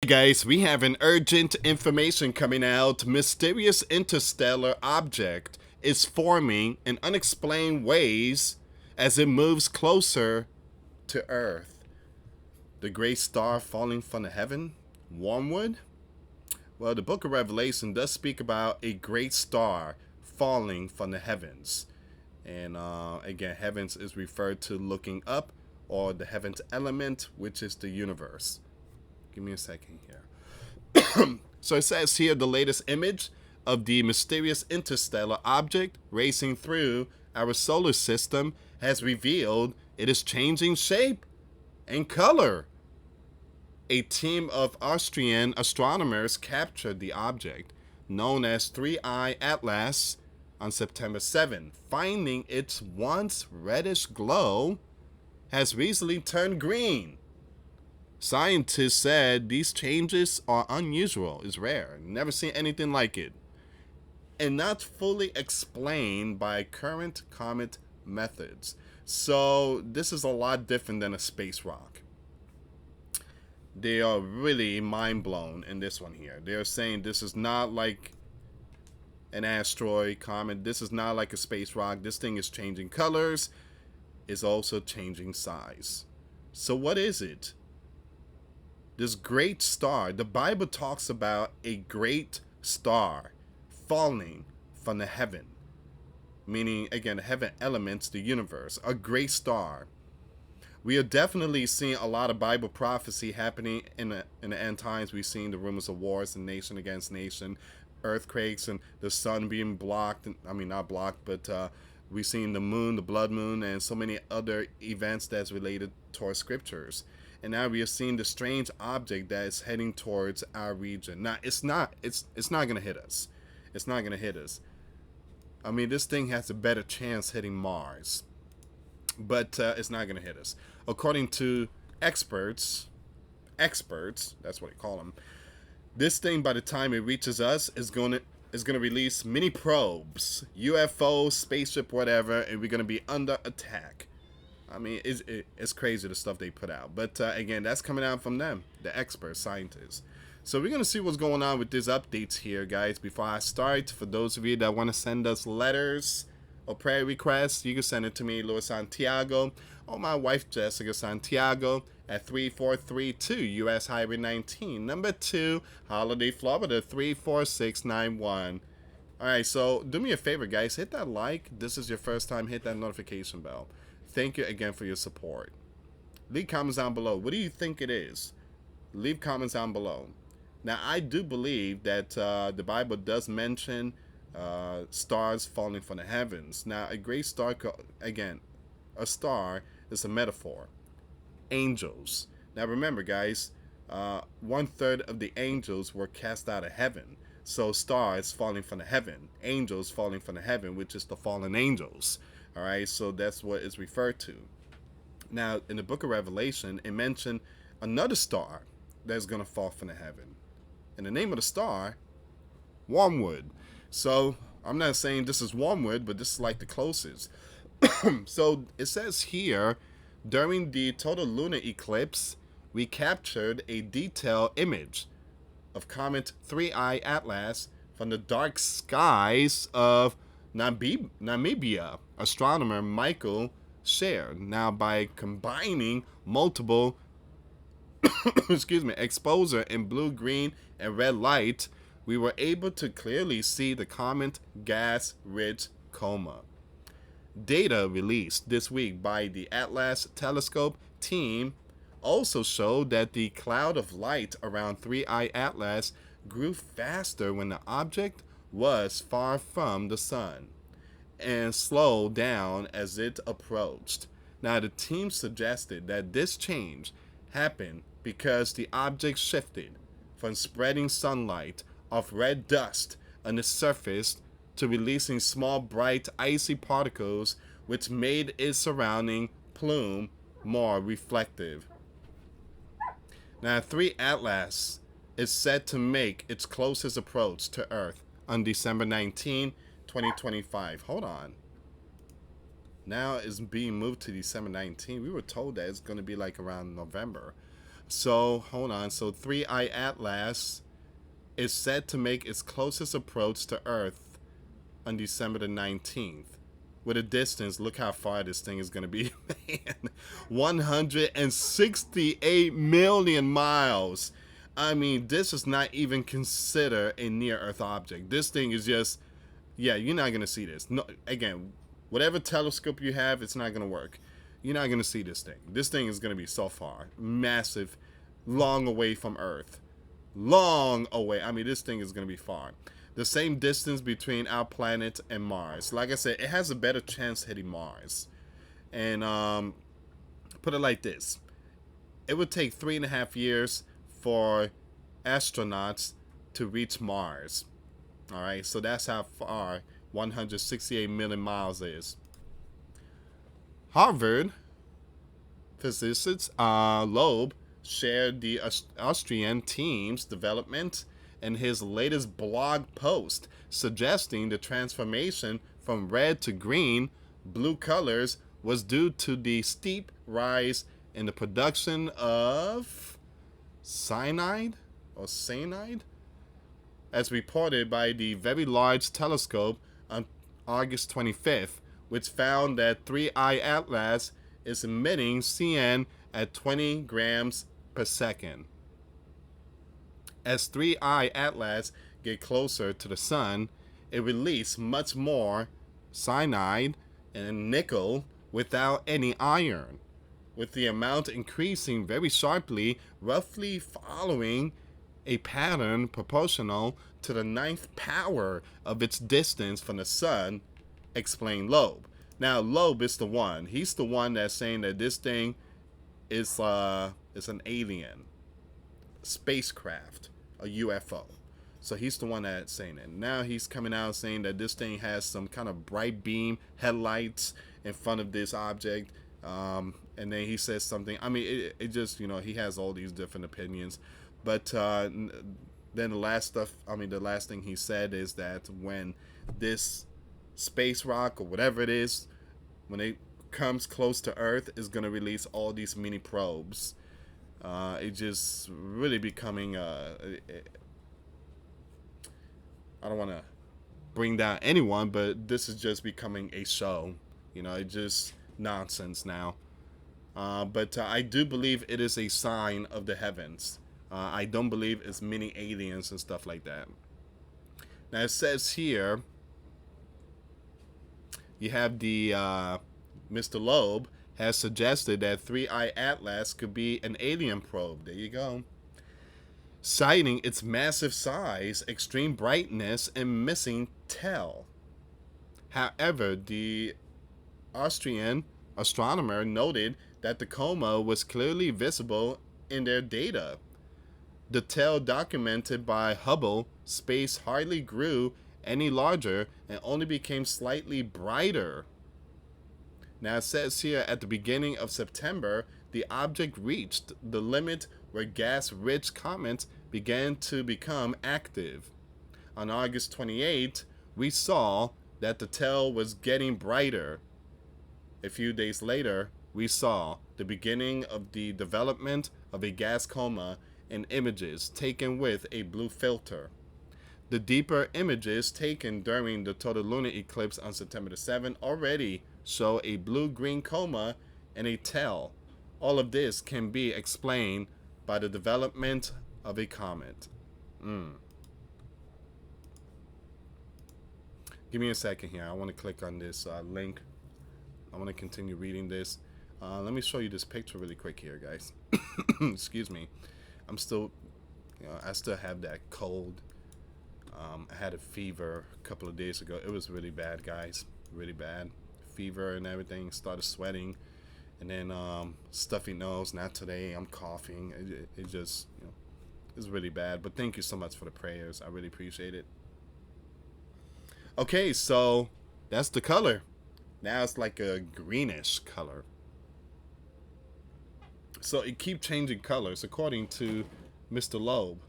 guys, we have an urgent information coming out. Mysterious interstellar object is forming in unexplained ways as it moves closer to Earth. The great star falling from the heaven? Wormwood? Well, the book of Revelation does speak about a great star falling from the heavens. And again, heavens is referred to looking up, or the heavens element, which is the universe. Give me a second here. So it says here the latest image of the mysterious interstellar object racing through our solar system has revealed it is changing shape and color. A team of Austrian astronomers captured the object, known as 3I Atlas, on September 7, finding its once reddish glow has recently turned green. Scientists said these changes are unusual, is rare, never seen anything like it, and not fully explained by current comet methods. So this is a lot different than a space rock. They are really mind blown in this one here. They're saying this is not like an asteroid, comet. This is not like a space rock. This thing is changing colors. It's also changing size. So what is it? This great star, the Bible talks about a great star falling from the heaven, meaning, again, the heaven elements, the universe, a great star. We are definitely seeing a lot of Bible prophecy happening in the end times. We've seen the rumors of wars and nation against nation, earthquakes, and the sun being blocked. I mean, not blocked, but we've seen the moon, the blood moon, and so many other events that's related to our scriptures. And now we are seeing the strange object that is heading towards our region. Now, it's not going to hit us. It's not going to hit us. I mean, this thing has a better chance hitting Mars. But it's not going to hit us. According to experts, that's what they call them, this thing, by the time it reaches us, is going to release mini probes, UFO, spaceship, whatever, and we're going to be under attack. I mean, it's crazy the stuff they put out. But again, that's coming out from them, the experts, scientists. So we're going to see what's going on with these updates here, guys. Before I start, for those of you that want to send us letters or prayer requests, you can send it to me, US Santiago, or my wife, Jessica Santiago, at 3432 US Highway 19, number 2, Holiday, Florida, 34691. Alright, so do me a favor, guys. Hit that like. This is your first time. Hit that notification bell. Thank you again for your support. Leave comments down below. What do you think it is? Leave comments down below. Now, I do believe that the Bible does mention stars falling from the heavens. Now, a great star, again, a star is a metaphor. Angels. Now, remember, guys, 1/3 of the angels were cast out of heaven. So, stars falling from the heaven. Angels falling from the heaven, which is the fallen angels. All right, so that's what it's referred to. Now, in the book of Revelation, it mentioned another star that's going to fall from the heaven. And the name of the star, Wormwood. So, I'm not saying this is Wormwood, but this is like the closest. So, it says here, during the total lunar eclipse, we captured a detailed image of Comet 3I Atlas from the dark skies of Namibia. Astronomer Michael shared. Now, by combining multiple exposure in blue, green, and red light, we were able to clearly see the comet gas-rich coma. Data released this week by the Atlas Telescope team also showed that the cloud of light around 3I Atlas grew faster when the object was far from the sun and slowed down as it approached. Now, the team suggested that this change happened because the object shifted from spreading sunlight of red dust on the surface to releasing small, bright, icy particles, which made its surrounding plume more reflective. Now, 3 Atlas is set to make its closest approach to Earth on December 19, 2025. Hold on. Now it's being moved to December 19. We were told that it's going to be like around November. So hold on. So 3i Atlas is set to make its closest approach to Earth on December the 19th. With a distance, look how far this thing is going to be, man. 168 million miles. I mean, this is not even considered a near-Earth object. This thing is just, yeah, you're not going to see this. No, again, whatever telescope you have, it's not going to work. You're not going to see this thing. This thing is going to be so far. Massive, long away from Earth. Long away. I mean, this thing is going to be far. The same distance between our planet and Mars. Like I said, it has a better chance hitting Mars. And put it like this. It would take 3.5 years for astronauts to reach Mars. All right, so that's how far 168 million miles is. Harvard physicist Loeb shared the Austrian team's development in his latest blog post, suggesting the transformation from red to green, blue colors was due to the steep rise in the production of cyanide, as reported by the Very Large Telescope on August 25th, which found that 3i Atlas is emitting cyan at 20 grams per second. As 3i Atlas get closer to the sun, it releases much more cyanide and nickel without any iron, with the amount increasing very sharply, roughly following a pattern proportional to the 9th power of its distance from the sun, explained Loeb. Now, Loeb is the one. He's the one that's saying that this thing is an alien spacecraft, a UFO. So he's the one that's saying it. Now he's coming out saying that this thing has some kind of bright beam headlights in front of this object. And then he says something. I mean, it just, he has all these different opinions. But then the last thing he said is that when this space rock or whatever it is, when it comes close to Earth, is going to release all these mini probes. It just really becoming I don't want to bring down anyone, but this is just becoming a show. It's just nonsense now. But I do believe it is a sign of the heavens. I don't believe it's many aliens and stuff like that. Now it says here, you have the Mr. Loeb has suggested that 3i Atlas could be an alien probe. There you go. Citing its massive size, extreme brightness, and missing tail. However, the Austrian astronomer noted that the coma was clearly visible in their data. The tail documented by Hubble space hardly grew any larger and only became slightly brighter. Now it says here at the beginning of September, the object reached the limit where gas-rich comets began to become active. On August 28, we saw that the tail was getting brighter. A few days later, we saw the beginning of the development of a gas coma in images taken with a blue filter. The deeper images taken during the total lunar eclipse on September the 7th already show a blue-green coma and a tail. All of this can be explained by the development of a comet. Give me a second here. I want to click on this link. I want to continue reading this. Let me show you this picture really quick here, guys. Excuse me. I'm still, I still have that cold. I had a fever a couple of days ago. It was really bad, guys. Really bad. Fever and everything. Started sweating. And then stuffy nose. Not today. I'm coughing. It just, it's really bad. But thank you so much for the prayers. I really appreciate it. Okay, so that's the color. Now it's like a greenish color. So it keeps changing colors according to Mr. Loeb.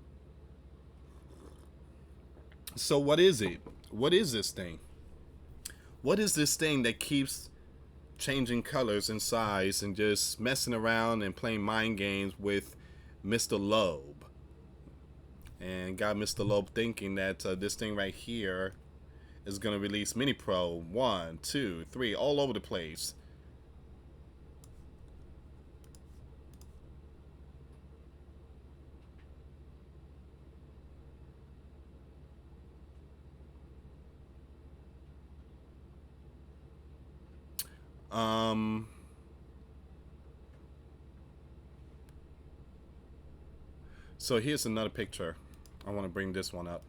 So what is it? What is this thing? What is this thing that keeps changing colors and size and just messing around and playing mind games with Mr. Loeb, and got Mr. Loeb thinking that this thing right here is going to release Mini Pro 1, 2, 3, all over the place. Um, so here's another picture. I want to bring this one up.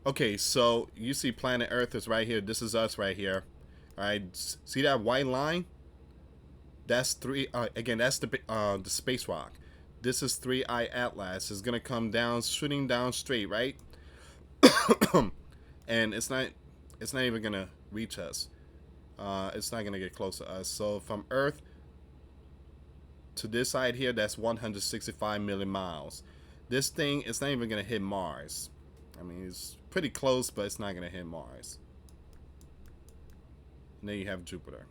Okay, so you see planet Earth is right here. This is us right here. All right, see that white line? That's three. Again, that's the space rock. This is 3I Atlas. It's gonna come down, shooting down straight, right? And it's not even gonna reach us. It's not gonna get close to us. So from Earth to this side here, that's 165 million miles. This thing, it's not even gonna hit Mars. I mean, it's pretty close, but it's not gonna hit Mars. And then you have Jupiter.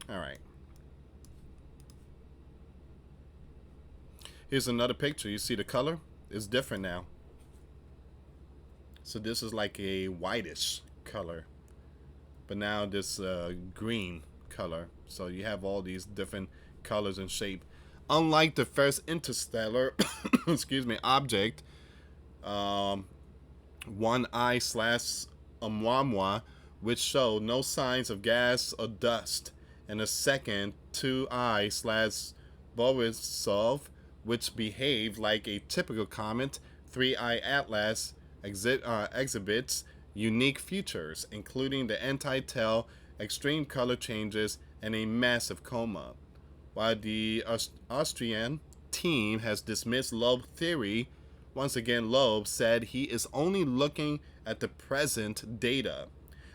All right. Here's another picture. You see the color? It's different now. So this is like a whitish color, but now this green color. So you have all these different colors and shape. Unlike the first interstellar, excuse me, object, 1I slash Oumuamua, which showed no signs of gas or dust, and the second 2I slash Borisov, which behaved like a typical comet. 3I Atlas exhibits unique features, including the anti-tail, extreme color changes, and a massive coma. While the Austrian team has dismissed Loeb theory, once again Loeb said he is only looking at the present data.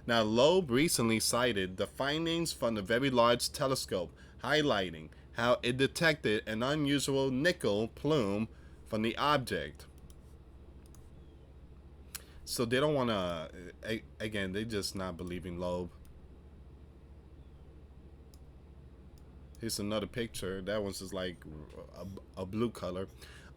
Now, Loeb recently cited the findings from the Very Large Telescope, highlighting how it detected an unusual nickel plume from the object. So they don't want to, again, they just not believing Loeb. Here's another picture. That one's just like a blue color.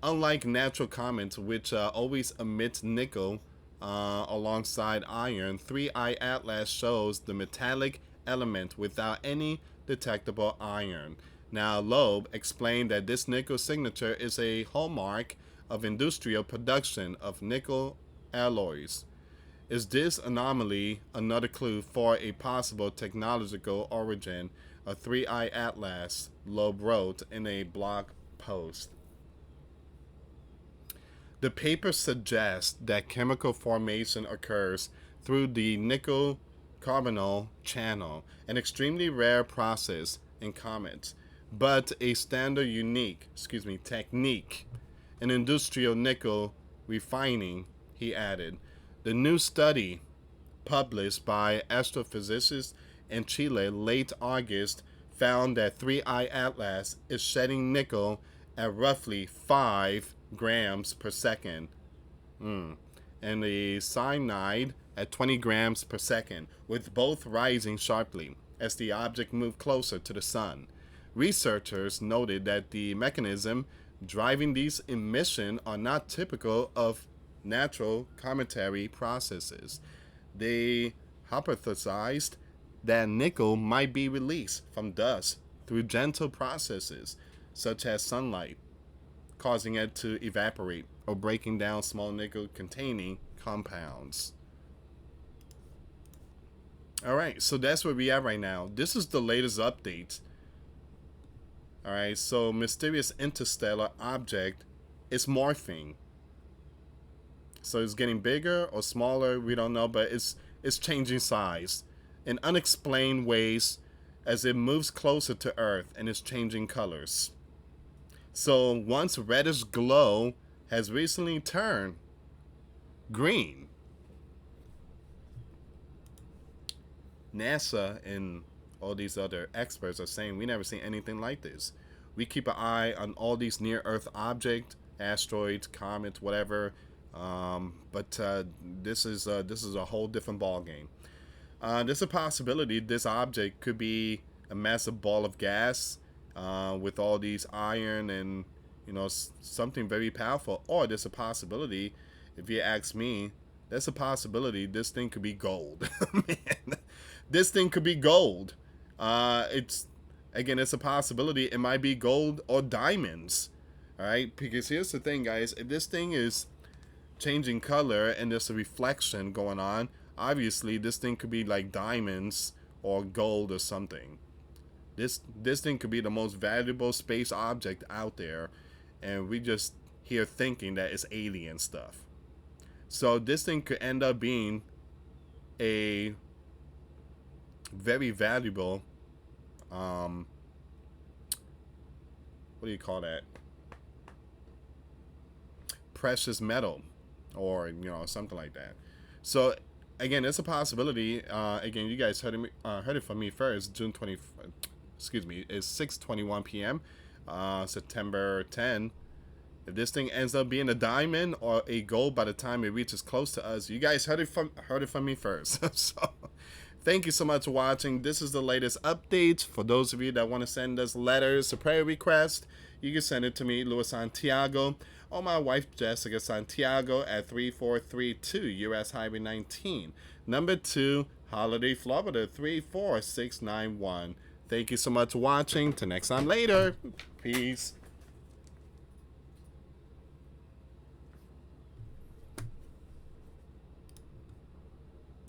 Unlike natural comets, which always emit nickel alongside iron, 3I Atlas shows the metallic element without any detectable iron. Now, Loeb explained that this nickel signature is a hallmark of industrial production of nickel alloys. Is this anomaly another clue for a possible technological origin of 3I Atlas? Loeb wrote in a blog post. The paper suggests that chemical formation occurs through the nickel carbonyl channel, an extremely rare process in comets, but a standard technique in industrial nickel refining, he added. The new study, published by astrophysicists in Chile late August, found that 3I Atlas is shedding nickel at roughly 5 grams per second, and the cyanide at 20 grams per second, with both rising sharply as the object moved closer to the sun. Researchers noted that the mechanism driving these emissions are not typical of natural cometary processes. They hypothesized that nickel might be released from dust through gentle processes such as sunlight, causing it to evaporate or breaking down small nickel containing compounds. Alright, so that's where we are right now. This is the latest update. Alright, so mysterious interstellar object is morphing. So it's getting bigger or smaller, we don't know, but it's changing size in unexplained ways as it moves closer to Earth, and it's changing colors. So once reddish glow has recently turned green. NASA and all these other experts are saying we never seen anything like this. We keep an eye on all these near-Earth objects, asteroids, comets, whatever. But this is a whole different ball game. There's a possibility this object could be a massive ball of gas, with all these iron and something very powerful. Or there's a possibility, if you ask me, there's a possibility this thing could be gold. Man, this thing could be gold. It's a possibility. It might be gold or diamonds. All right, because here's the thing, guys. If this thing is changing color and there's a reflection going on, obviously this thing could be like diamonds or gold or something. This thing could be the most valuable space object out there, and we just here thinking that it's alien stuff. So this thing could end up being a very valuable what do you call that? Precious metal, or something like that. So again, it's a possibility. Again, you guys heard it from me first. June 20. Excuse me. It's 6:21 p.m. September 10. If this thing ends up being a diamond or a gold by the time it reaches close to us, you guys heard it from me first. So thank you so much for watching. This is the latest updates. For those of you that want to send us letters, a prayer request, you can send it to me, US Santiago, or my wife, Jessica Santiago, at 3432 US Highway 19, number 2, Holiday, Florida, 34691. Thank you so much for watching. Till next time later. Peace.